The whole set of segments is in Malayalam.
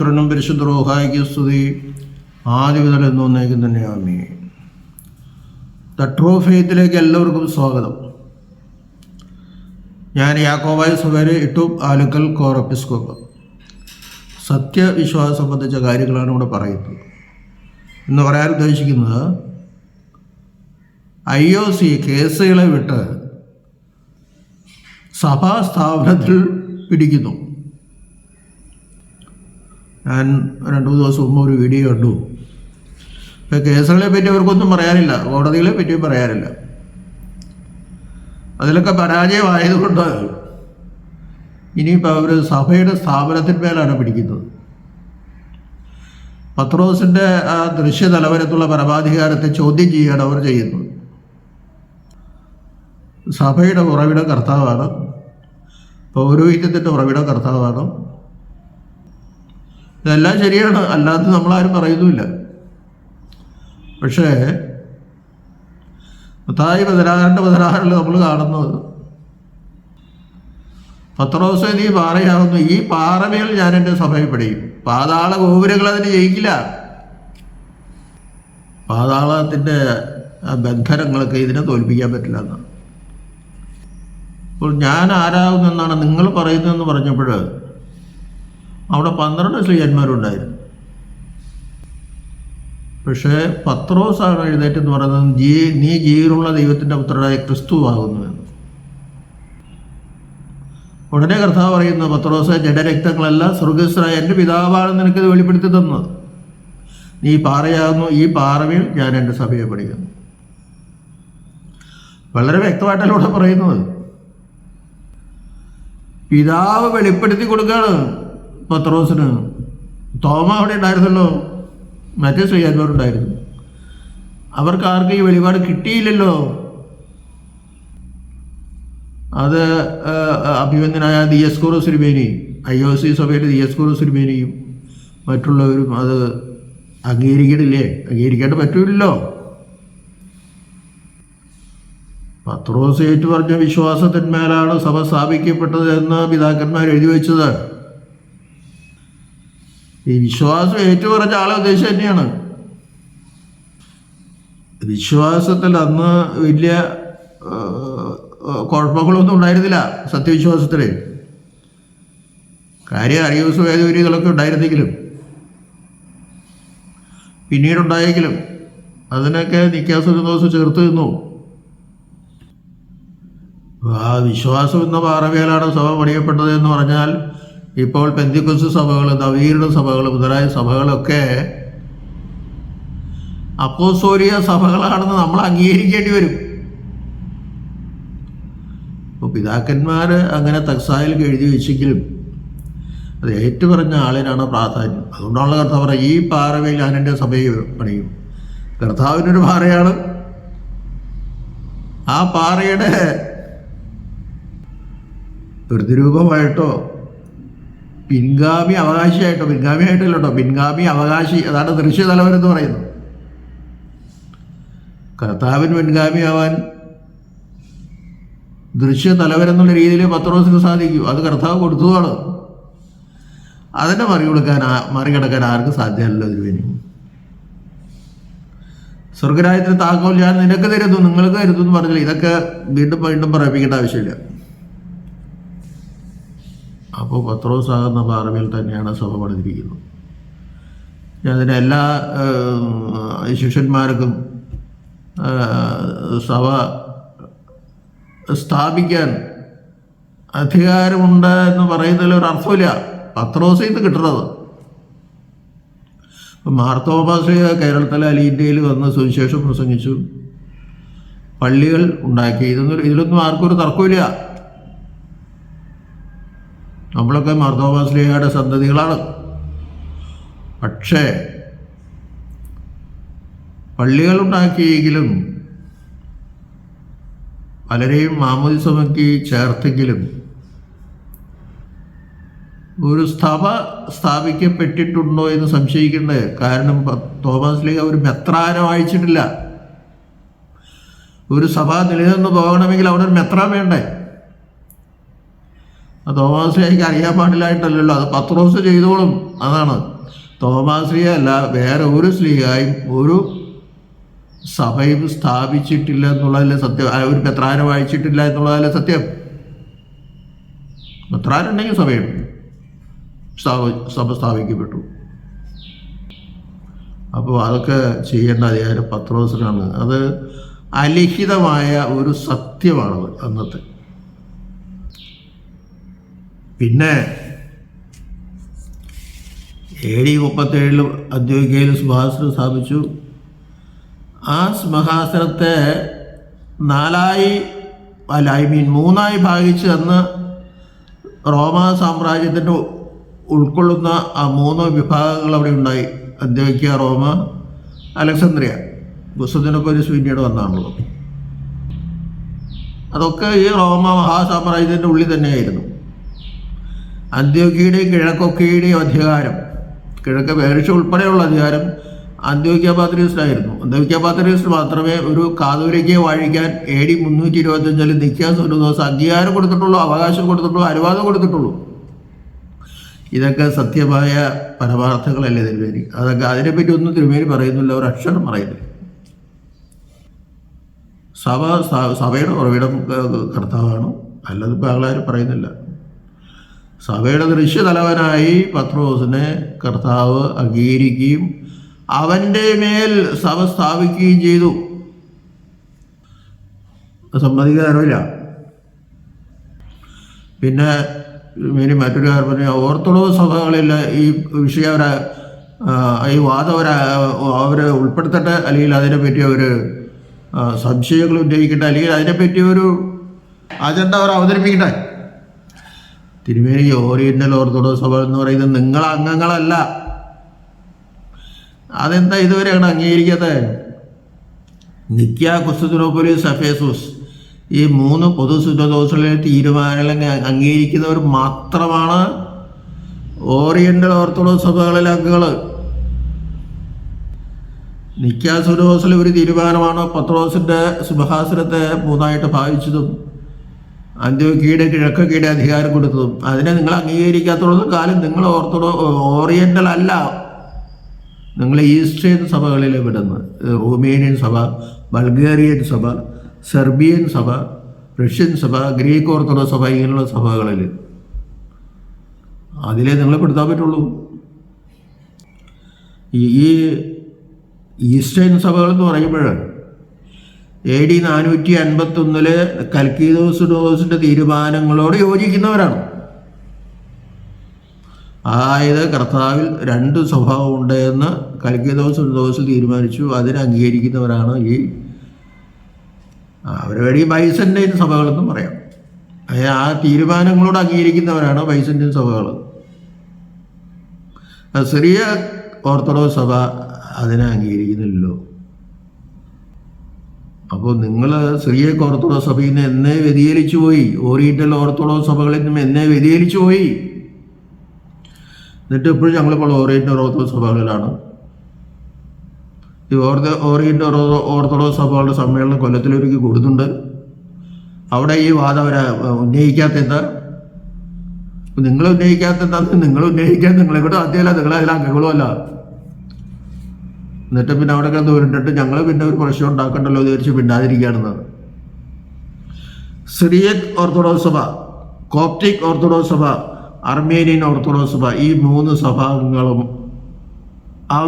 പുത്രനും പരിശുദ്ധ റൂഹായിക്ക് സ്തുതി, ആദ്യം മുതൽ എന്നും ഒന്നേക്കും തന്നെ ആമേൻ. ദ ട്രൂ ഫെയ്ത്തിലേക്ക് എല്ലാവർക്കും സ്വാഗതം. ഞാൻ യാക്കോബായ സഭയിലെ ഇട്ടൂബ് ആലുക്കൽ കോർ എപ്പിസ്കോപ്പ്. സത്യവിശ്വാസം സംബന്ധിച്ച കാര്യങ്ങളാണ് ഇവിടെ പറയുന്നത്. ഇന്ന് പറയാൻ ഉദ്ദേശിക്കുന്നത് IOC കേസുകളെ വിട്ട് സഭാ സ്ഥാപനത്തിൽ പിടിക്കുന്നു. ഞാൻ 2-3 ദിവസം മുമ്പ് ഒരു വീഡിയോ കണ്ടു. ഇപ്പോൾ കേസുകളെ പറ്റി അവർക്കൊന്നും പറയാനില്ല, കോടതികളെ പറ്റിയും പറയാനില്ല. അതിലൊക്കെ പരാജയമായതുകൊണ്ട് ഇനിയിപ്പോൾ അവർ സഭയുടെ സ്ഥാപനത്തിന്മേലാണ് പിടിക്കുന്നത്. പത്രോസിൻ്റെ ആ ദൃശ്യതലവരത്തുള്ള പരമാധികാരത്തെ ചോദ്യം ചെയ്യുകയാണ് അവർ ചെയ്യുന്നത്. സഭയുടെ ഉറവിട കർത്താവാണ്, പൗരോഹിത്യത്തിൻ്റെ ഉറവിട കർത്താവാണ്. ഇതെല്ലാം ശരിയാണ്, അല്ലാതെ നമ്മളാരും പറയുന്നുമില്ല. പക്ഷേ മത്തായി 16:16 നമ്മൾ കാണുന്നത്, പത്രോസേ നീ പാറയാകുന്നു, ഈ പാറമേൽ ഞാൻ എൻ്റെ സഭയെ പണിയും. പാതാള ഗോപുരങ്ങൾ അതിന് ജയിക്കില്ല. പാതാളത്തിൻ്റെ ബന്ധനങ്ങളൊക്കെ ഇതിനെ തോൽപ്പിക്കാൻ പറ്റില്ല എന്നാണ്. അപ്പോൾ ഞാൻ ആരാകുമെന്നാണ് നിങ്ങൾ പറയുന്നതെന്ന് പറഞ്ഞപ്പോൾ അവിടെ 12 ശ്ലീഹന്മാരുണ്ടായിരുന്നു. പക്ഷേ പത്രോസാണ് എഴുന്നേറ്റെന്ന് പറയുന്നത്, നീ ജീവനുള്ള ദൈവത്തിൻ്റെ പുത്രനായ ക്രിസ്തുവാകുന്നു എന്ന്. ഉടനെ കർത്താവ് പറയുന്നു, പത്രോസെ, ജഡരക്തങ്ങളെല്ലാം സ്വർഗസ്ഥനായ എൻ്റെ പിതാവാണ് നിനക്കിത് വെളിപ്പെടുത്തി തന്നത്. നീ പാറയാകുന്നു, ഈ പാറമേൽ ഞാൻ എൻ്റെ സഭയെ പണിയുന്നു. വളരെ വ്യക്തമായിട്ടല്ല ഇവിടെ പറയുന്നത്. പിതാവ് വെളിപ്പെടുത്തി കൊടുക്കുകയാണ് പത്രോസിന്. തോമ അവിടെ ഉണ്ടായിരുന്നല്ലോ, മറ്റേ ശ്രീയന്മാരുണ്ടായിരുന്നു. അവർക്ക് ആർക്കും ഈ വെളിപാട് കിട്ടിയില്ലല്ലോ. അത് അഭിമന്യനായ ദിയസ്കോറോസ് തിരുമേനി, IOC സഭയിലെ ദിയസ്കോറോസ് തിരുമേനിയും മറ്റുള്ളവരും അത് അംഗീകരിക്കണില്ലേ? അംഗീകരിക്കേണ്ട പറ്റൂല്ലോ. പത്രോസ് ഏറ്റു പറഞ്ഞ വിശ്വാസത്തിന്മേലാണ് സഭ സ്ഥാപിക്കപ്പെട്ടത് എന്ന് പിതാക്കന്മാർ എഴുതി വെച്ചത്. ഈ വിശ്വാസം ഏറ്റുപറഞ്ഞ ആളെ ഉദ്ദേശം തന്നെയാണ്. വിശ്വാസത്തിൽ അന്ന് വലിയ കുഴപ്പങ്ങളൊന്നും ഉണ്ടായിരുന്നില്ല. സത്യവിശ്വാസത്തിൽ കാര്യം അറിയൂസ് വേദഗതികളൊക്കെ ഉണ്ടായിരുന്നെങ്കിലും പിന്നീടുണ്ടായെങ്കിലും അതിനൊക്കെ നിക്കാസോസ് ചേർത്ത് നിന്നു. ആ വിശ്വാസം എന്ന പാറമേലാണ് സഭ പണിയപ്പെട്ടത് എന്ന് പറഞ്ഞാൽ ഇപ്പോൾ പെന്തിക്കോസ്ത് സഭകൾ, നവീകരണ സഭകൾ മുതലായ സഭകളൊക്കെ അപ്പോസ്തോലിക സഭകളാണെന്ന് നമ്മൾ അംഗീകരിക്കേണ്ടി വരും. ഇപ്പോൾ പിതാക്കന്മാർ അങ്ങനെ തക്സായിൽ എഴുതി വെച്ചെങ്കിലും അത് ഏറ്റുപറഞ്ഞ ആളിനാണ് പ്രാധാന്യം. അതുകൊണ്ടാണ് കർത്താവ് പറയുക, ഈ പാറമേൽ ഞാൻ എൻ്റെ സഭയെ പണിയും. കർത്താവിനൊരു പാറയാണ്. ആ പാറയുടെ പ്രതിരൂപമായിട്ടോ പിൻഗാമി അവകാശിയായിട്ടോ, പിൻഗാമിയായിട്ടല്ലോ, പിൻഗാമി അവകാശി, അതാണ് ദൃശ്യതലവരെന്ന് പറയുന്നത്. കർത്താവിന് പിൻഗാമിയാവാൻ ദൃശ്യതലവരെന്നുള്ള രീതിയിൽ പത്രോസിന് സാധിക്കും. അത് കർത്താവ് കൊടുത്തതാണ്. അതിനെ മറികടക്കാൻ ആർക്കും സാധ്യമല്ലോ. ഇതിന് സ്വർഗരാജ്യത്തിന് താക്കോൽ ഞാൻ നിനക്ക് തരുന്നു, നിങ്ങൾക്ക് തരുന്നു എന്ന് പറഞ്ഞില്ല. ഇതൊക്കെ വീണ്ടും വീണ്ടും പറയിപ്പിക്കേണ്ട ആവശ്യമില്ല. അപ്പോൾ പത്രോസ് ആകുന്ന പാറമേൽ തന്നെയാണ് സഭ പണിതിരിക്കുന്നത്. അതിന് എല്ലാ ശിഷ്യന്മാർക്കും സഭ സ്ഥാപിക്കാൻ അധികാരമുണ്ട് എന്ന് പറയുന്നതിൽ ഒരു അർത്ഥമില്ല. പത്രോസിൽ നിന്ന് കിട്ടുന്നത്. മാർത്തോമാ ശ്ലീഹ കേരളത്തിലെ അലീൻ്റെയിൽ വന്ന് സുവിശേഷം പ്രസംഗിച്ചു, പള്ളികൾ ഉണ്ടാക്കി. ഇതിലൊന്നും ആർക്കും ഒരു തർക്കമില്ല. നമ്മളൊക്കെ മാർത്തോമാ ശ്ലീഹയുടെ സന്തതികളാണ്. പക്ഷേ പള്ളികളുണ്ടാക്കിയെങ്കിലും പലരെയും മാമോദിസമയ്ക്ക് ചേർത്തെങ്കിലും ഒരു സഭ സ്ഥാപിക്കപ്പെട്ടിട്ടുണ്ടോ എന്ന് സംശയിക്കേണ്ടത്. കാരണം തോമസ് ലീഗ ഒരു മെത്രാനെ വായിച്ചിട്ടില്ല. ഒരു സഭ നിലനിന്ന് പോകണമെങ്കിൽ അവിടെ ഒരു മെത്രാൻ വേണ്ടേ? തോമസ് ലീഗയ്ക്ക് അറിയാൻ പാടില്ലായിട്ടല്ലല്ലോ, അത് പത്രോസ് ചെയ്തോളും. അതാണ് തോമാശ്ലീഹ അല്ല വേറെ ഒരു ശ്ലീഹായും ഒരു സഭയും സ്ഥാപിച്ചിട്ടില്ല എന്നുള്ളതല്ലേ സത്യം. ഒരു മെത്രാനെ വായിച്ചിട്ടില്ല എന്നുള്ളതല്ലേ സത്യം. മെത്രാനുണ്ടെങ്കിൽ സഭയുണ്ട്, സഭ സ്ഥാപിക്കപ്പെട്ടു. അപ്പോൾ അതൊക്കെ ചെയ്യേണ്ട അധികാരം പത്രോസിനാണ്. അത് അലിഖിതമായ ഒരു സത്യമാണത് അന്നത്തെ. പിന്നെ AD 37 അന്ത്യോക്യയിൽ സിംഹാസനം സ്ഥാപിച്ചു. ആ സിംഹാസനത്തെ മൂന്നായി ഭാഗിച്ച് അന്ന് റോമാ സാമ്രാജ്യത്തിൻ്റെ ഉൾക്കൊള്ളുന്ന ആ 3 വിഭാഗങ്ങൾ അവിടെ ഉണ്ടായി. അന്ത്യോക്യ, റോമ, അലക്സാന്ദ്രിയ. കുസ്തന്തിനോപ്പൊലിസ് പിന്നീട് വന്നാണല്ലോ. അതൊക്കെ ഈ റോമ മഹാസാമ്രാജ്യത്തിൻ്റെ ഉള്ളിൽ തന്നെയായിരുന്നു. അന്ത്യോക്യയുടെയും കിഴക്കൊക്കെയുടെയും അധികാരം, കിഴക്ക് പേർഷ്യ ഉൾപ്പെടെയുള്ള അധികാരം അന്ത്യോക്യ പാത്രീസിലായിരുന്നു. അന്ത്യോക്യ പാത്രീസിന് മാത്രമേ ഒരു കാതോലിക്കയെ വാഴിക്കാൻ AD 325 നിക്കാ സുനോദോസ് അംഗീകാരം കൊടുത്തിട്ടുള്ളൂ, അവകാശം കൊടുത്തിട്ടുള്ളൂ, അനുവാദം കൊടുത്തിട്ടുള്ളൂ. ഇതൊക്കെ സത്യമായ പരമാർത്ഥങ്ങളല്ലേ തിരുമേനി? അതൊക്കെ അതിനെപ്പറ്റി ഒന്നും തിരുമേനി പറയുന്നില്ല, ഒരു അക്ഷരം പറയുന്നില്ല. സഭയുടെ ഉറവിടം കർത്താവാണ്, അല്ലാതെ ഇപ്പോൾ ആളാരും പറയുന്നില്ല. സഭയുടെ ദൃശ്യതലവനായി പത്രോസിനെ കർത്താവ് അംഗീകരിക്കുകയും അവൻ്റെ മേൽ സഭ സ്ഥാപിക്കുകയും ചെയ്തു. സമ്മതിക്കാറില്ല. പിന്നെ ഇനി മറ്റൊരു കാര്യം പറഞ്ഞാൽ ഓർത്തഡോക്സ് സഭകളിൽ ഈ വിഷയം ഈ വാദം അവരെ ഉൾപ്പെടുത്തട്ടെ, അല്ലെങ്കിൽ അതിനെപ്പറ്റി അവർ സംശയങ്ങൾ ഉന്നയിക്കട്ടെ, അല്ലെങ്കിൽ അതിനെപ്പറ്റി ഒരു അജണ്ട അവർ അവതരിപ്പിക്കട്ടെ. തിരുമേനി ഓറിയന്റൽ ഓർത്തഡോക്സ് സഭ എന്ന് പറയുന്നത് നിങ്ങൾ അംഗങ്ങളല്ല. അതെന്താ ഇതുവരെയാണ് അംഗീകരിക്കാത്തത്? നിക്യ, കുസ്തന്തിനോപ്പൊലിസ്, എഫേസൂസ് ഈ 3 പൊതു സുനോദോസിലെ തീരുമാനങ്ങൾ അംഗീകരിക്കുന്നവർ മാത്രമാണ് ഓറിയന്റൽ ഓർത്തഡോക്സ് സഭകളിലെ അംഗങ്ങൾ. നിക്യ സുനോദോസിലെ ഒരു തീരുമാനമാണ് പത്രോസിൻ്റെ സിംഹാസനത്തെ 3ആയിട്ട് ഭാഗിച്ചതും അന്ത്യോക്യയുടെ കിഴക്കൊക്കെയുടെ അധികാരം കൊടുത്തതും. അതിനെ നിങ്ങൾ അംഗീകരിക്കാത്തോളം കാലം നിങ്ങൾ ഓറിയന്റൽ അല്ല. നിങ്ങൾ ഈസ്റ്റേൺ സഭകളിൽ വിടുന്നത് റൂമേനിയൻ സഭ, ബൾഗേറിയൻ സഭ, സെർബിയൻ സഭ, റഷ്യൻ സഭ, ഗ്രീക്ക് ഓർത്തഡോക്സ് സഭ, ഇങ്ങനെയുള്ള സഭകളിൽ അതിലേ നിങ്ങൾ പെടുത്താൻ പറ്റുള്ളൂ. ഈ ഈസ്റ്റേൺ സഭകൾ എന്ന് പറയുമ്പോൾ AD 451 കൽക്കീദോസിന്റെ തീരുമാനങ്ങളോട് യോജിക്കുന്നവരാണ്. അതായത് കർത്താവിൽ 2 സ്വഭാവമുണ്ട് എന്ന് കൽക്കീദോസ് തീരുമാനിച്ചു. അതിനെ അംഗീകരിക്കുന്നവരാണ് അവരുടെ ബൈസന്റൈൻ സഭകളെന്നും പറയാം. ആ തീരുമാനങ്ങളോട് അംഗീകരിക്കുന്നവരാണ് ബൈസന്റൈൻ സഭകൾ. സിറിയ ഓർത്തഡോക്സ് സഭ അതിനെ അംഗീകരിക്കുന്നില്ലല്ലോ. അപ്പോൾ നിങ്ങൾ സിറിയക്ക് ഓർത്തഡോക്സ് സഭയിൽ നിന്ന് എന്നേ വ്യതിചലിച്ചു പോയി. ഓറിയന്റൽ ഓർത്തഡോക്സ് സഭകളിൽ നിന്നും എന്നേ വ്യതിചലിച്ചു പോയി. എന്നിട്ട് ഇപ്പോഴും ഞങ്ങളിപ്പോൾ ഓറിയന്റൽ ഓർത്തഡോക്സ് സഭകളിലാണ്. ഈ ഓറിയന്റൽ ഓർത്തഡോക്സ് സഭകളുടെ സമ്മേളനം കൊല്ലത്തിലൊരുക്കി കൊടുക്കുന്നുണ്ട്. അവിടെ ഈ വാദം അവരെ ഉന്നയിക്കാത്ത എന്താ? നിങ്ങൾ ഉന്നയിക്കാത്ത എന്താണെന്ന് നിങ്ങൾ ഉന്നയിക്കാൻ നിങ്ങളെ കൂടെ സാധ്യമല്ല, നിങ്ങൾ അതിൽ അംഗങ്ങളും അല്ല. എന്നിട്ട് പിന്നെ അവിടെ കിടന്ന് ഉരുണ്ടിട്ട് ഞങ്ങൾ പിന്നെ ഒരു പ്രശ്നം ഉണ്ടാക്കണ്ടല്ലോ എന്ന് വിചാരിച്ച് പിന്നാതിരിക്കുകയാണെന്ന്. സിറിയക് ഓർത്തഡോക്സ് സഭ, കോപ്റ്റിക് ഓർത്തഡോക്സ് സഭ, അർമേനിയൻ ഓർത്തഡോക്സ് സഭ, ഈ 3 സഭാംഗങ്ങളും ആ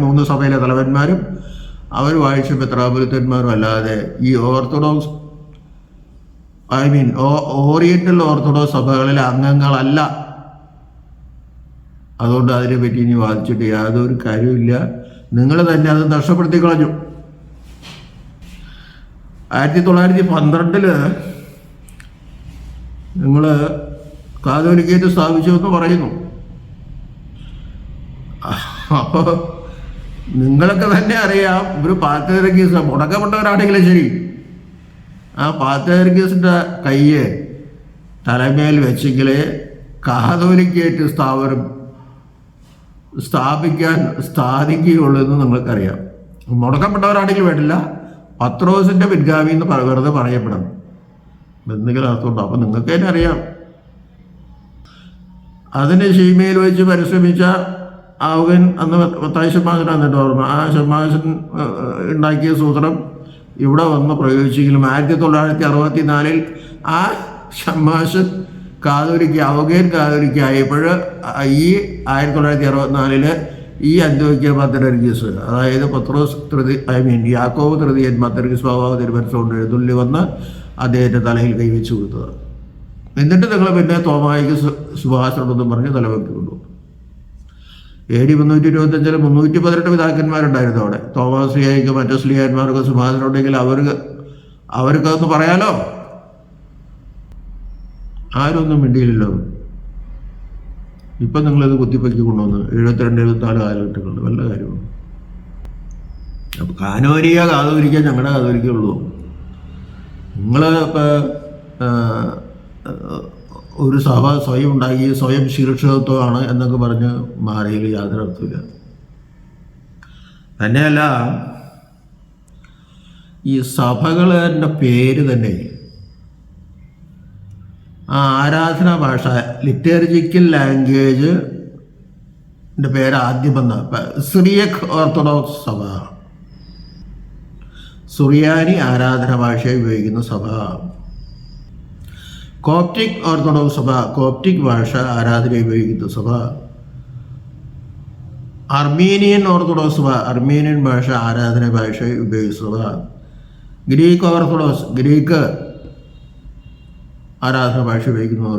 3 സഭയിലെ തലവന്മാരും അവർ വായിച്ച മെത്രാപ്പൊലീത്തന്മാരും അല്ലാതെ ഈ ഓർത്തഡോക്സ് ഓറിയന്റൽ ഓർത്തഡോക്സ് സഭകളിലെ അംഗങ്ങളല്ല. അതുകൊണ്ട് അതിനെപ്പറ്റി ഇനി വാദിച്ചിട്ട് യാതൊരു കാര്യമില്ല. നിങ്ങൾ തന്നെ അത് നഷ്ടപ്പെടുത്തി കളഞ്ഞു. 1912 നിങ്ങൾ കാതോലിക്കേറ്റ് സ്ഥാപിച്ചു എന്ന് പറയുന്നു. അപ്പോൾ നിങ്ങളൊക്കെ തന്നെ അറിയാം, ഒരു പാത്രിയർക്കീസ് മുടക്കപ്പെട്ടവരാണെങ്കിലും ശരി, ആ പാത്രിയർക്കീസിൻ്റെ കയ്യെ തലമേൽ വെച്ചെങ്കിലേ കാതോലിക്കേറ്റ് സ്ഥാപിക്കാൻ സാധിക്കുകയുള്ളൂ എന്ന് നിങ്ങൾക്കറിയാം. മുടക്കപ്പെട്ടവരാണെങ്കിൽ വേണ്ടില്ല, പത്രോസിൻ്റെ പിൻഗാമി എന്ന് വെറുതെ പറയപ്പെടണം, എന്തെങ്കിലും അർത്ഥമുണ്ടോ? അപ്പം നിങ്ങൾക്ക് തന്നെ അറിയാം. അതിന് ശീമയിൽ വെച്ച് പരിശ്രമിച്ച ആവുകൻ അന്ന് മത്തായി ഷമ്മാസനാണ് എൻ്റെ ഓർമ്മ. ആ ഷമ്മാസൻ ഉണ്ടാക്കിയ സൂത്രം ഇവിടെ വന്ന് പ്രയോഗിച്ചെങ്കിലും 1964 ആ ഷമ്മാസൻ ആവുകൻ കാതോലിക്കായപ്പോൾ ഈ 1964 ഈ അന്ത്യോക്യ പാത്രിയർക്കീസ്, അതായത് പത്രോസ് യാക്കോബ് തൃതീയൻ പാത്രിയർക്കീസ് സ്വഭാവ തിരുമനസ്സുകൊണ്ട് എഴുന്നള്ളി വന്ന് അദ്ദേഹത്തിൻ്റെ തലയിൽ കൈവച്ച് കൊടുത്തത്. എന്നിട്ട് നിങ്ങൾ പിന്നെ തോമായിക്ക് സുഭാഷനോടൊന്നും പറഞ്ഞ് തലവെക്കി കൊണ്ടുപോകും. AD 325 318 പിതാക്കന്മാരുണ്ടായിരുന്നു അവിടെ. തോമാസ് ശ്ലീഹായ്ക്ക് മറ്റു ശ്ലീഹന്മാർക്ക് സുഭാഷനുണ്ടെങ്കിൽ അവർക്കതൊന്ന് പറയാലോ. ആരൊന്നും മിണ്ടിയില്ലല്ലോ. ഇപ്പം നിങ്ങളിത് കുത്തിപ്പൊക്കി കൊണ്ടുവന്ന് 72-74 കാലഘട്ടങ്ങളിൽ വല്ല കാര്യമാണ്. അപ്പോൾ കാതോലിക്കാൻ ഞങ്ങളുടെ കാതോലിക്കുള്ളൂ. നിങ്ങൾ ഇപ്പോൾ ഒരു സഭ സ്വയം ഉണ്ടാക്കി സ്വയം ശീർഷകത്വമാണ് എന്നൊക്കെ പറഞ്ഞ് മാറിയിൽ യാതൊരു അർത്ഥമില്ല. തന്നെയല്ല, ഈ സഭകളുടെ പേര് തന്നെ ആ ആരാധനാ ഭാഷ ലിറ്റർജിക്കൽ ലാംഗ്വേജിൻ്റെ പേര് ആദ്യം വന്ന സിറിയക് ഓർത്തഡോക്സ് സഭ, സുറിയാനി ആരാധനാ ഭാഷയെ ഉപയോഗിക്കുന്ന സഭ. കോപ്റ്റിക് ഓർത്തഡോക്സ് സഭ കോപ്റ്റിക് ഭാഷ ആരാധന ഉപയോഗിക്കുന്ന സഭ. അർമീനിയൻ ഓർത്തഡോക്സ് സഭ അർമീനിയൻ ഭാഷ ആരാധന ഭാഷ ഉപയോഗിക്കുന്ന സഭ. ഗ്രീക്ക് ഓർത്തഡോക്സ് ഗ്രീക്ക് ആരാധന ഭാഷ ഉപയോഗിക്കുന്നു.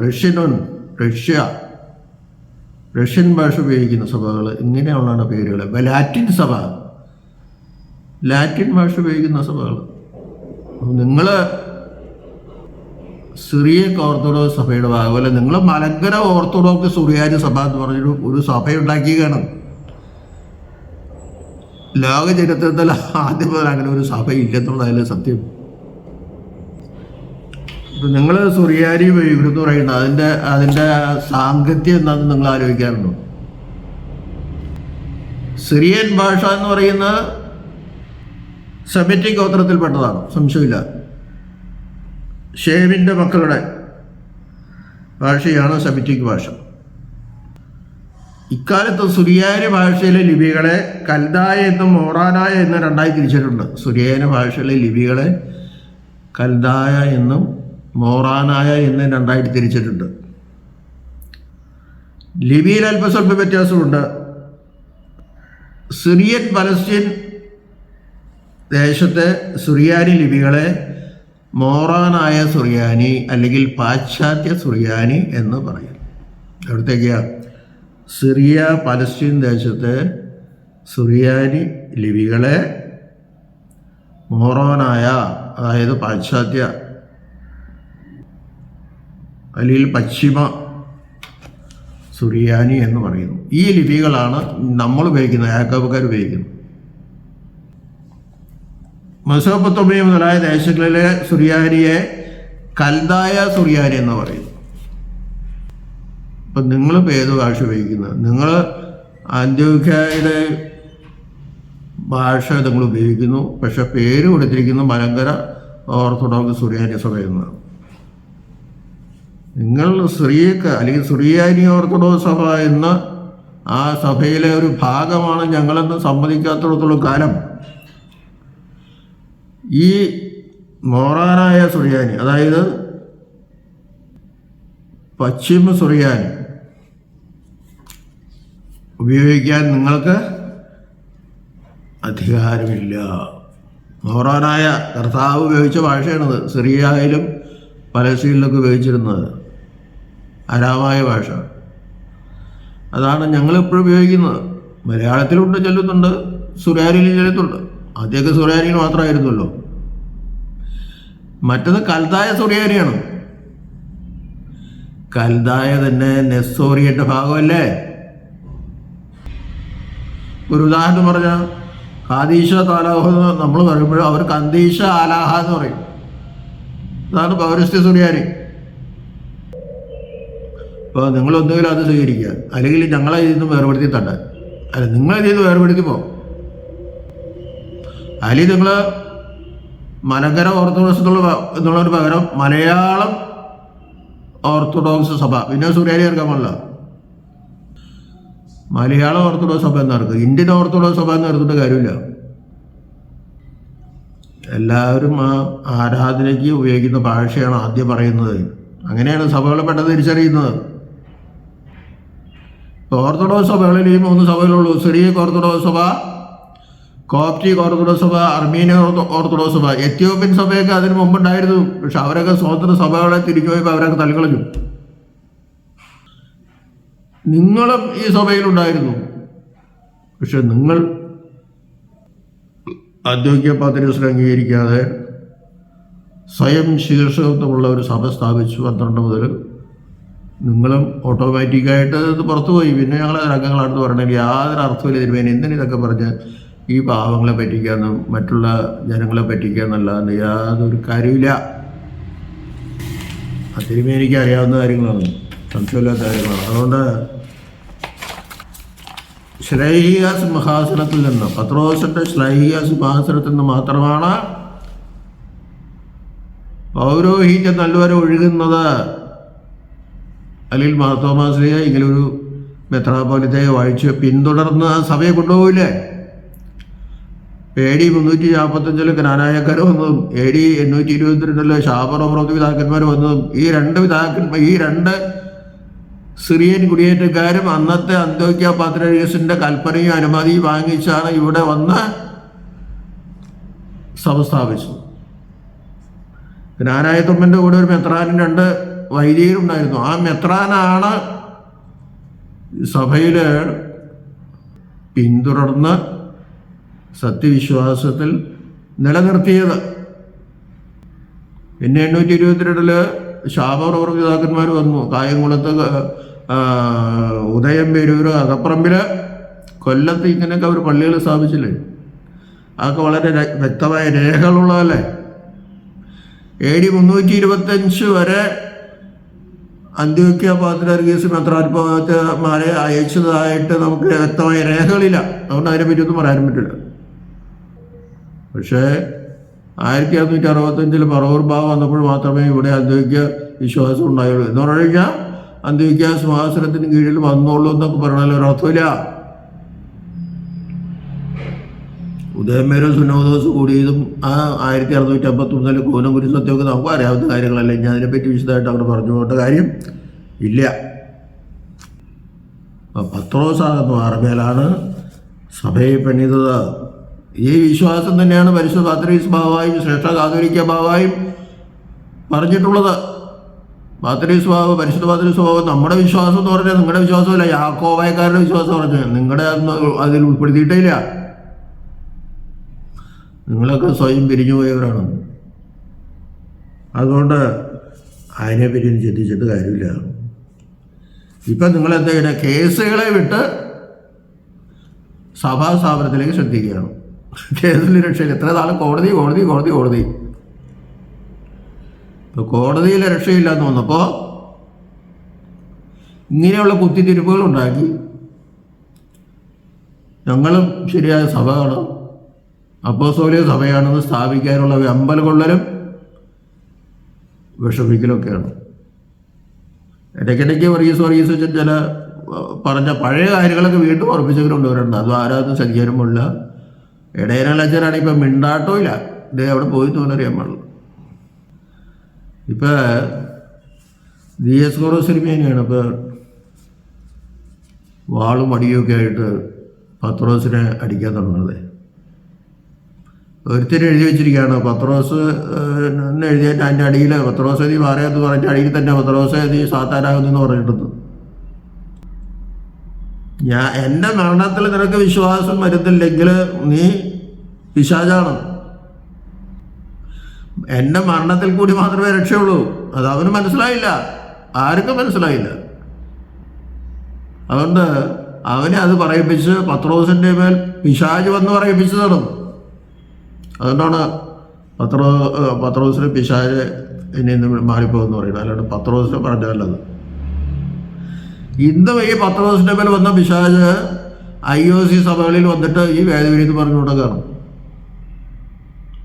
റഷ്യൻ ഭാഷ ഉപയോഗിക്കുന്ന സഭകൾ. ഇങ്ങനെയുള്ളതാണ് പേരുകൾ. ലാറ്റിൻ സഭ ലാറ്റിൻ ഭാഷ ഉപയോഗിക്കുന്ന സഭകൾ. നിങ്ങൾ സിറിയക് ഓർത്തഡോക്സ് സഭയുടെ ഭാഗമല്ല, നിങ്ങൾ മലങ്കര ഓർത്തഡോക്സ് സുറിയാനി സഭ എന്ന് പറഞ്ഞൊരു ഒരു സഭയുണ്ടാക്കിയാണ്. ലോക ചരിത്രത്തിൽ ആദ്യം മുതൽ അങ്ങനെ ഒരു സഭ ഇല്ലെന്നുള്ളതല്ലേ സത്യം. ഇപ്പം നിങ്ങൾ സുറിയാനി ഉപയോഗിക്കുന്നു പറയുന്നത് അതിൻ്റെ സാങ്കത്യം എന്താണെന്ന് നിങ്ങൾ ആലോചിക്കാറുണ്ടോ? സിറിയൻ ഭാഷ എന്ന് പറയുന്നത് സെമിറ്റിക് ഗോത്രത്തിൽപ്പെട്ടതാണ്, സംശയമില്ല. ഷേമിൻ്റെ മക്കളുടെ ഭാഷയാണ് സെമിറ്റിക് ഭാഷ. ഇക്കാലത്ത് സുറിയാനി ഭാഷയിലെ ലിപികളെ കൽദായ എന്നും മോറാനായ എന്നും രണ്ടായി തിരിച്ചിട്ടുണ്ട്. സുറിയാനി ഭാഷയിലെ ലിപികളെ കൽദായ എന്നും മോറാനായ എന്നും രണ്ടായിട്ട് തിരിച്ചിട്ടുണ്ട്. ലിപിയിൽ അല്പസ്വല്പ വ്യത്യാസമുണ്ട്. സിറിയൻ പലസ്തീൻ ദേശത്തെ സുറിയാനി ലിപികളെ മോറാനായ സുറിയാനി അല്ലെങ്കിൽ പാശ്ചാത്യ സുറിയാനി എന്ന് പറയും. എവിടത്തേക്കാണ്? സിറിയ പലസ്തീൻ ദേശത്തെ സുറിയാനി ലിപികളെ മോറോനായ, അതായത് പാശ്ചാത്യ അല്ലെങ്കിൽ പശ്ചിമ സുറിയാനി എന്ന് പറയുന്നു. ഈ ലിപികളാണ് നമ്മൾ ഉപയോഗിക്കുന്നത്, യാക്കോബുകാർ ഉപയോഗിക്കുന്നത്. മെസോപ്പൊത്താമിയ മുതലായ ദേശങ്ങളിലെ സുറിയാനിയെ കൽദായ സുറിയാനി എന്ന് പറയുന്നു. അപ്പം നിങ്ങളിപ്പോൾ ഏത് ഭാഷ ഉപയോഗിക്കുന്നത്? നിങ്ങൾ അന്ത്യോഖ്യയുടെ ഭാഷ നിങ്ങൾ ഉപയോഗിക്കുന്നു, പക്ഷെ പേര് കൊടുത്തിരിക്കുന്ന മലങ്കര ഓർത്തഡോക്സ് സുറിയാനി സഭ എന്നാണ്. നിങ്ങൾ സിറിയക്ക് അല്ലെങ്കിൽ സുറിയാനി ഓർത്തഡോക്സ് സഭ എന്ന ആ സഭയിലെ ഒരു ഭാഗമാണ് ഞങ്ങളെന്ന് സമ്മതിക്കാത്തിടത്തോളം കാലം ഈ മോറാനായ സുറിയാനി, അതായത് പശ്ചിമ സുറിയാനി ഉപയോഗിക്കാൻ നിങ്ങൾക്ക് അധികാരമില്ല. മോറാനായ കർത്താവ് ഉപയോഗിച്ച ഭാഷയാണത്. സിറിയയിലും പലസ്തീനിലൊക്കെ ഉപയോഗിച്ചിരുന്നത് അരാമായ ഭാഷ. അതാണ് ഞങ്ങളെപ്പോഴും ഉപയോഗിക്കുന്നത്. മലയാളത്തിലുണ്ട്, ചെല്ലുന്നുണ്ട്, സുറിയാനിയിൽ ചെല്ലുന്നുണ്ട്. ആദ്യമൊക്കെ സുറിയാനിയിൽ മാത്രമായിരുന്നല്ലോ. മറ്റത് കൽദായ സുറിയാനിയാണ്. കൽദായ തന്നെ നെസ്സോറിയൻ്റെ ഭാഗമല്ലേ? ഒരു ഉദാഹരണം പറഞ്ഞാൽ ഖാദീഷ താലാഹ എന്ന് നമ്മൾ പറയുമ്പോൾ അവർ കന്ദീഷ ആലാഹ എന്ന് പറയും. അതാണ് പൗരസ്ത്യ സുറിയാനി. അപ്പോൾ നിങ്ങളൊന്നുകിലും അത് സ്വീകരിക്കുക, അല്ലെങ്കിൽ ഞങ്ങളെ ഇതിൽ നിന്ന് വേർപെടുത്തി തട്ടാൻ, അല്ല നിങ്ങളിതിൽ നിന്ന് വേർപെടുത്തി പോകും. അല്ലെങ്കിൽ നിങ്ങൾ മലങ്കര ഓർത്തഡോക്സ് എന്നുള്ളതിന് പകരം മലയാളം ഓർത്തഡോക്സ് സഭ, പിന്നെ സുറിയാനി ചേർക്കാൻ പാടില്ല. മലയാളം ഓർത്തഡോക്സ് സഭ എന്നർത്ഥം, ഇന്ത്യൻ ഓർത്തഡോക്സ് സഭ എന്നർത്ഥിട്ട് കാര്യമില്ല. എല്ലാവരും ആ ആരാധനയ്ക്ക് ഉപയോഗിക്കുന്ന ഭാഷയാണ് ആദ്യം പറയുന്നത്. അങ്ങനെയാണ് സഭകളെ പെട്ടെന്ന് തിരിച്ചറിയുന്നത്. ഓർത്തഡോക്സ് സഭകളിൽ ഈ 3 സഭകളുള്ളൂ: സിറിയക് ഓർത്തഡോക്സ് സഭ, കോപ്റ്റിക് ഓർത്തഡോക്സ് സഭ, അർമീനിയൻ ഓർത്തഡോക്സ് സഭ. എത്യോപ്യൻ സഭയൊക്കെ അതിന് മുമ്പുണ്ടായിരുന്നു. പക്ഷെ അവരൊക്കെ സ്വതന്ത്ര സഭകളെ തിരിച്ചു പോയപ്പോൾ അവരൊക്കെ തള്ളിക്കളഞ്ഞു. നിങ്ങളും ഈ സഭയിലുണ്ടായിരുന്നു. പക്ഷെ നിങ്ങൾ അന്ത്യോക്യ പാത്രീസിനെ അംഗീകരിക്കാതെ സ്വയം ശീർഷകത്വമുള്ള ഒരു സഭ സ്ഥാപിച്ചു. 12 മുതൽ നിങ്ങളും ഓട്ടോമാറ്റിക്കായിട്ട് ഇത് പുറത്തുപോയി. പിന്നെ ഞങ്ങളെ രംഗങ്ങളാണെന്ന് പറഞ്ഞെങ്കിൽ യാതൊരു അർത്ഥമില്ല. തിരുമേനി എന്തിനൊക്കെ പറഞ്ഞ് ഈ പാവങ്ങളെ പറ്റിക്കാന്നും മറ്റുള്ള ജനങ്ങളെ പറ്റിക്കാന്നല്ലാണ്ട് യാതൊരു കാര്യമില്ല. തിരുമേനിക്ക് അറിയാവുന്ന കാര്യങ്ങളാണ്, സംശയമില്ലാത്ത കാര്യങ്ങളാണ്. അതുകൊണ്ട് ശ്ലൈഹിക സിംഹാസനത്തിൽ നിന്ന്, പത്രോസിന്റെ ശ്ലൈഹിക സിംഹാസനത്തിൽ നിന്ന് മാത്രമാണ് പൗരോഹിത്യം നല്ലവരെ ഒഴുകുന്നത്. അല്ലെങ്കിൽ മാർത്തോമാശ്ലീഹ ഇങ്ങനൊരു മെത്രാപ്പോലിത്തയെ വായിച്ച് പിന്തുടർന്ന് സഭയെ കൊണ്ടുപോകില്ലേ? AD 345 ജ്ഞാനായക്കാർ വന്നതും AD 822 ശാപറോപ്രോതി പിതാക്കന്മാർ വന്നതും ഈ രണ്ട് സിറിയൻ കുടിയേറ്റക്കാരും അന്നത്തെ അന്ത്യോക്യ പാത്രീസിന്റെ കൽപ്പനയും അനുമതിയും വാങ്ങിച്ചാണ് ഇവിടെ വന്ന് സഭ സ്ഥാപിച്ചത്. ജ്ഞാനായത്വമ്മൻ്റെ കൂടെ ഒരു മെത്രാനും 2 വൈദികരുണ്ടായിരുന്നു. ആ മെത്രാനാണ് സഭയിൽ പിന്തുടർന്ന് സത്യവിശ്വാസത്തിൽ നിലനിർത്തിയത്. പിന്നെ 822 ശാപപ്രവർത്തിതാക്കന്മാർ വന്നു. കായംകുളത്ത്, ഉദയം, പേരൂർ, അകപ്പറമ്പിൽ, കൊല്ലത്ത് ഇങ്ങനെയൊക്കെ അവർ പള്ളികൾ സ്ഥാപിച്ചില്ലേ? അതൊക്കെ വളരെ വ്യക്തമായ രേഖകളുള്ളതല്ലേ? AD 325 വരെ അന്ത്യോക്യ പാത്രീസ് മെത്രാന്മാരെ അയച്ചതായിട്ട് നമുക്ക് വ്യക്തമായ രേഖകളില്ല. അതുകൊണ്ട് അതിനെപ്പറ്റിയൊന്നും പറയാനും പറ്റില്ല. പക്ഷേ 1665 പറവൂർഭാവം വന്നപ്പോൾ മാത്രമേ ഇവിടെ അന്ത്യോക്യ വിശ്വാസം ഉണ്ടായുള്ളൂ. എന്ന് പറഞ്ഞു കഴിഞ്ഞാൽ അന്ത്യോക്യ സിംഹാസനത്തിന് കീഴിൽ വന്നോളൂ എന്നൊക്കെ പറഞ്ഞാൽ ഒരർത്ഥമില്ല. ഉദയംപേരും സുന്നോദോസ് കൂടിയതും ആ 1653 കൂനംകുരി സത്യമൊക്കെ നമുക്ക് അറിയാവുന്ന കാര്യങ്ങളല്ല. ഞാൻ അതിനെപ്പറ്റി വിശദമായിട്ട് അവിടെ പറഞ്ഞു പോകേണ്ട കാര്യം ഇല്ല. പത്രോസാകുന്ന ആർമേലാണ് സഭയെ പണിതത്. ഈ വിശ്വാസം തന്നെയാണ് പരിശുദ്ധ പാത്രീസ് ബാവായും ശ്രേഷ്ഠ കാതോലിക്ക ബാവായും പറഞ്ഞിട്ടുള്ളത്. പാത്രീസ് ബാവ, പരിശുദ്ധ പാത്രീസ് ബാവ നമ്മുടെ വിശ്വാസം എന്ന് പറഞ്ഞാൽ നിങ്ങളുടെ വിശ്വാസമല്ല, യാക്കോബായക്കാരുടെ വിശ്വാസം പറഞ്ഞത്. നിങ്ങളുടെ അതിൽ ഉൾപ്പെടുത്തിയിട്ടില്ല. നിങ്ങളൊക്കെ സ്വയം പിരിഞ്ഞു പോയവരാണ്. അതുകൊണ്ട് അതിനെപ്പറ്റി ചിന്തിച്ചിട്ട് കാര്യമില്ല. ഇപ്പം നിങ്ങളെന്താ ചെയ്യുക? കേസുകളെ വിട്ട് സഭാ സ്ഥാപനത്തിലേക്ക് ശ്രദ്ധിക്കുകയാണ്. കേസിൽ രക്ഷയില്ല. എത്ര നാളും കോടതി കോടതി കോടതി കോടതി. ഇപ്പോൾ കോടതിയിലെ രക്ഷയില്ല എന്ന് വന്നപ്പോൾ ഇങ്ങനെയുള്ള കുത്തിത്തിരിപ്പുകളുണ്ടാക്കി ഞങ്ങളും ശരിയായ സഭയാണ്, അപ്പോസ്തോലിക സഭയാണെന്ന് സ്ഥാപിക്കാനുള്ള വെമ്പൽ കൊള്ളലും വിഷമിക്കലൊക്കെയാണ്. ഇടയ്ക്കിടയ്ക്ക് വർഗീസ് ചില പറഞ്ഞ പഴയ കാര്യങ്ങളൊക്കെ വീണ്ടും ഉറപ്പിച്ചവരുണ്ടവരുണ്ട്. അത് ആരാധന ശരിയാനുമില്ല. ഇടയനലച്ചനാണ് ഇപ്പം മിണ്ടാട്ടോ ഇല്ല. ഇത് അവിടെ പോയി തോന്നറിയാൻ പാടില്ല. ഇപ്പം ദിയസ്കോറോസ് സിനിമേനെയാണ് ഇപ്പോൾ വാളും അടിയൊക്കെ ആയിട്ട് പത്രോസിനെ അടിക്കാൻ തുടങ്ങുന്നത്. ഒരുത്തരും എഴുതി വെച്ചിരിക്കുകയാണ്, പത്രോസ് എഴുതിയിട്ട് അതിൻ്റെ അടിയിൽ പത്രോസ് നീ മാറിയെന്ന് പറഞ്ഞിട്ട് അടിയിൽ തന്നെ പത്രോസ് നീ സാത്താനാകുന്നെന്ന് പറഞ്ഞിട്ടുണ്ട്. എൻ്റെ മരണത്തിൽ നിനക്ക് വിശ്വാസം വരുന്നില്ലെങ്കിൽ നീ പിശാചാണ്. എൻ്റെ മരണത്തിൽ കൂടി മാത്രമേ രക്ഷയുള്ളൂ. അത് അവന് മനസ്സിലായില്ല, ആർക്കും മനസ്സിലായില്ല. അതുകൊണ്ട് അവനെ അത് പറയിപ്പിച്ച് പത്രോസിൻ്റെ മേൽ പിശാച് വന്ന് പറയിപ്പിച്ചതാണ്. അതുകൊണ്ടാണ് പത്രോസിന് പിശാച് ഇനി മാറിപ്പോകുമെന്ന് പറയുന്നത്. അല്ലാണ്ട് പത്രോസിനെ പറഞ്ഞല്ലത്. ഇന്നും ഈ പത്രോസിൻ്റെ മേൽ വന്ന പിശാച് IOC സഭകളിൽ വന്നിട്ട് ഈ വേദവിരീതി പറഞ്ഞു കൊടുക്കുകയാണ്.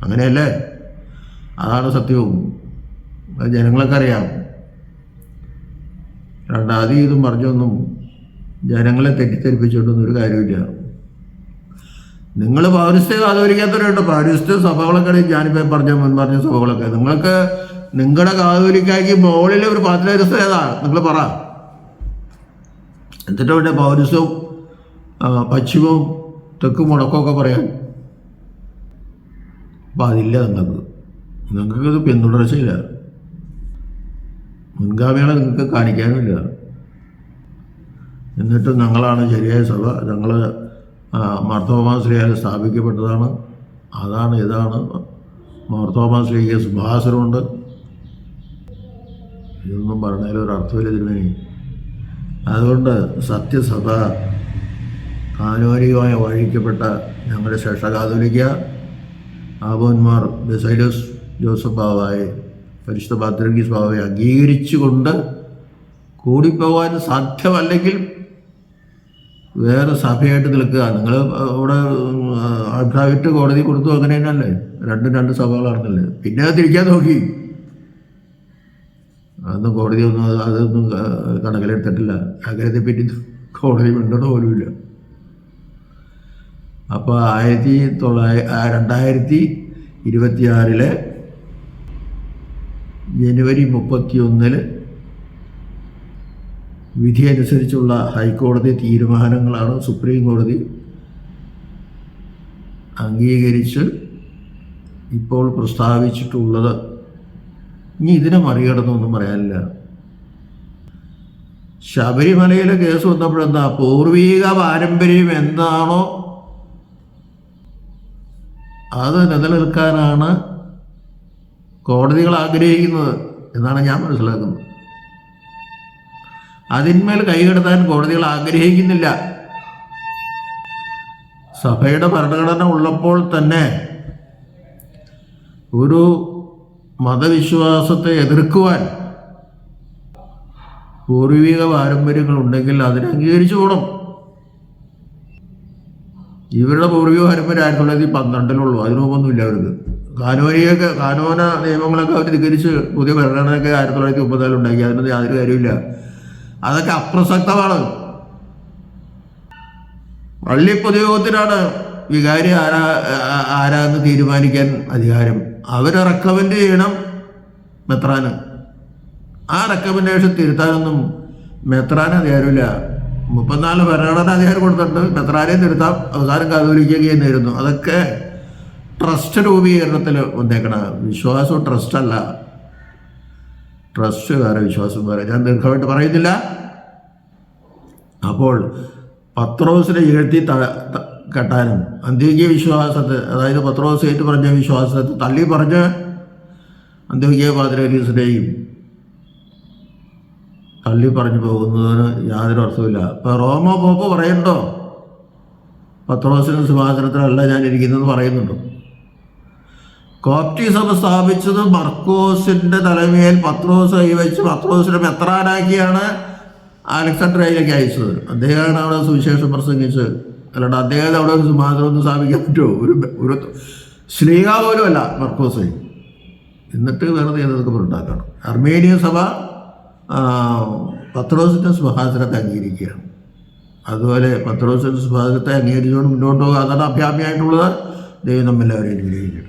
അങ്ങനെയല്ലേ? അതാണ് സത്യവും. അത് ജനങ്ങളൊക്കെ അറിയാം. രണ്ടാമത് ഇതും പറഞ്ഞൊന്നും ജനങ്ങളെ തെറ്റിദ്ധരിപ്പിച്ചുകൊണ്ടൊന്നും ഒരു കാര്യമില്ല. നിങ്ങൾ പൗരസ്ത്യ കാതോലിക്കാത്തവരുണ്ട്. പൗരസ്ത്യ സഭകളൊക്കെ ഞാനിപ്പോൾ മുൻപറഞ്ഞ സഭകളൊക്കെ നിങ്ങൾക്ക് നിങ്ങളുടെ കാതോലിക്കായ്ക്ക് മുകളിൽ ഒരു പാത്രാരസ്ഥ ഏതാ നിങ്ങൾ പറ. എന്നിട്ട് വേണ്ട പൗരസ്യവും പശ്ചിമവും തെക്കും മുടക്കമൊക്കെ പറയാൻ. അപ്പം അതില്ല നിങ്ങൾക്കിത് പിന്തുടർച്ചയില്ല. മുൻഗാമികളെ നിങ്ങൾക്ക് കാണിക്കാനുമില്ല. എന്നിട്ട് ഞങ്ങളാണ് ശരിയായ സഭ, ഞങ്ങൾ മാർത്തോമാ ശ്ലീഹായാൽ സ്ഥാപിക്കപ്പെട്ടതാണ്, അതാണ് ഇതാണ്. മാർത്തോമാ ശ്ലീഹയ്ക്ക് സിംഹാസനമുണ്ട്. ഇതൊന്നും പറഞ്ഞാലും ഒരർത്ഥമില്ല തിരുമേനി. അതുകൊണ്ട് സത്യസഭ കാനോനികമായി വഴിക്കപ്പെട്ട ഞങ്ങളുടെ ശ്രേഷ്ഠ കാതോലിക്ക ആബോന്മാർ ബസേലിയോസ് ജോസഫ് ബാവായെ പരിശുദ്ധ പാത്രികീസ് ബാവയെ അംഗീകരിച്ചുകൊണ്ട് കൂടിപ്പോകാൻ സാധ്യമല്ലെങ്കിൽ വേറെ സഭയായിട്ട് നിൽക്കുക. നിങ്ങൾ ഇവിടെ അഭിപ്രായമായിട്ട് കോടതി കൊടുത്തു, അങ്ങനെ തന്നെയല്ലേ? രണ്ട് സഭകളാണെന്നല്ലേ? പിന്നെ അത് തിരിക്കാൻ നോക്കി. അതൊന്നും കോടതി അതൊന്നും കണക്കിലെടുത്തിട്ടില്ല. അങ്ങനെ പറ്റി കോടതി മിണ്ടണ പോലുമില്ല. അപ്പോൾ 2026 ജനുവരി 31 വിധി അനുസരിച്ചുള്ള ഹൈക്കോടതി തീരുമാനങ്ങളാണ് സുപ്രീം കോടതി അംഗീകരിച്ച് ഇപ്പോൾ പ്രസ്താവിച്ചിട്ടുള്ളത്. ഇനി ഇതിനെ മറികടന്നൊന്നും പറയാനില്ല. ശബരിമലയിലെ കേസ് വന്നപ്പോഴെന്താ, പൂർവീക പാരമ്പര്യം എന്താണോ അത് നിലനിൽക്കാനാണ് കോടതികൾ ആഗ്രഹിക്കുന്നത് എന്നാണ് ഞാൻ മനസ്സിലാക്കുന്നത്. അതിന്മേൽ കൈകടത്താൻ കോടതികൾ ആഗ്രഹിക്കുന്നില്ല. സഭയുടെ ഭരണഘടന ഉള്ളപ്പോൾ തന്നെ ഒരു മതവിശ്വാസത്തെ എതിർക്കുവാൻ പൂർവിക പാരമ്പര്യങ്ങളുണ്ടെങ്കിൽ അതിനെ അംഗീകരിച്ചു പോകണം. ഇവരുടെ പൂർവിക പാരമ്പര്യം 1912 അതിനു മുമ്പൊന്നുമില്ല അവർക്ക്. കാനോന നിയമങ്ങളൊക്കെ അവർ ധികരിച്ച് പുതിയ ഭരണഘടനയൊക്കെ 1934 ഉണ്ടാക്കി. അതിനൊന്നും യാതൊരു കാര്യമില്ല. അതൊക്കെ അപ്രസക്തമാണ്. പള്ളി പൊതുയോഗത്തിനാണ് വികാരി ആരാന്ന് തീരുമാനിക്കാൻ അധികാരം. അവരെ റെക്കമെൻഡ് ചെയ്യണം മെത്രാന്. ആ റെക്കമെൻഡേഷൻ തിരുത്താനൊന്നും മെത്രാന് അധികാരമില്ല. 34 ഭരണഘടന അധികാരം കൊടുത്തിട്ടുണ്ട്. മെത്രാനെ തിരുത്താം, അവസാനം കാതോലിക്കുകയും നേരുന്നു. അതൊക്കെ ട്രസ്റ്റ് രൂപീകരണത്തിൽ വന്നേക്കണ വിശ്വാസവും ട്രസ്റ്റല്ല. ട്രസ്റ്റ് വേറെ, വിശ്വാസം വേറെ. ഞാൻ ദീർഘമായിട്ട് പറയുന്നില്ല. അപ്പോൾ പത്രോസിനെ ഇകഴ്ത്തി കെട്ടാനും അന്ത്യോക്യ വിശ്വാസത്തെ, അതായത് പത്രോസ് ഏറ്റു പറഞ്ഞ വിശ്വാസത്തെ തള്ളി പറഞ്ഞ് അന്ത്യോക്യ പാത്രിയാർക്കീസിനെയും തള്ളി പറഞ്ഞു പോകുന്നതിന് യാതൊരു അർത്ഥമില്ല. ഇപ്പം റോമോ പോപ്പ് പറയുന്നുണ്ടോ പത്രോസിനും സിംഹാസനത്തിലല്ല ഞാൻ ഇരിക്കുന്നത് പറയുന്നുണ്ടോ? കോപ്റ്റി സഭ സ്ഥാപിച്ചത് മർക്കോസിൻ്റെ തലമേൽ പത്രോസ് കൈവച്ച് പത്രോസിനെ മെത്രാനാക്കിയാണ് അലക്സാണ്ട്രിയയിലേക്ക് അയച്ചത്. അദ്ദേഹമാണ് അവിടെ സുവിശേഷം പ്രസംഗിച്ചത്. അല്ലാണ്ട് അദ്ദേഹത്തെ അവിടെ ഒരു സിംഹാസനം സ്ഥാപിക്കാൻ പറ്റുമോ? ഒരു ശ്ലീഹ പോലും അല്ല മർക്കോസ്. എന്നിട്ട് വെറുതെ അതൊക്കെ പുറത്താക്കണം. അർമേനിയ സഭ പത്രോസിൻ്റെ സിംഹാസനത്തെ അംഗീകരിക്കുകയാണ്. അതുപോലെ പത്രോസിൻ്റെ സിംഹാസനത്തെ അംഗീകരിച്ചുകൊണ്ട് മുന്നോട്ട് പോകുക. അതാണ് അഭ്യാമ്യമായിട്ടുള്ളത്. ദൈവം നമ്മെല്ലാവരെയും അനുഗ്രഹിക്കട്ടെ.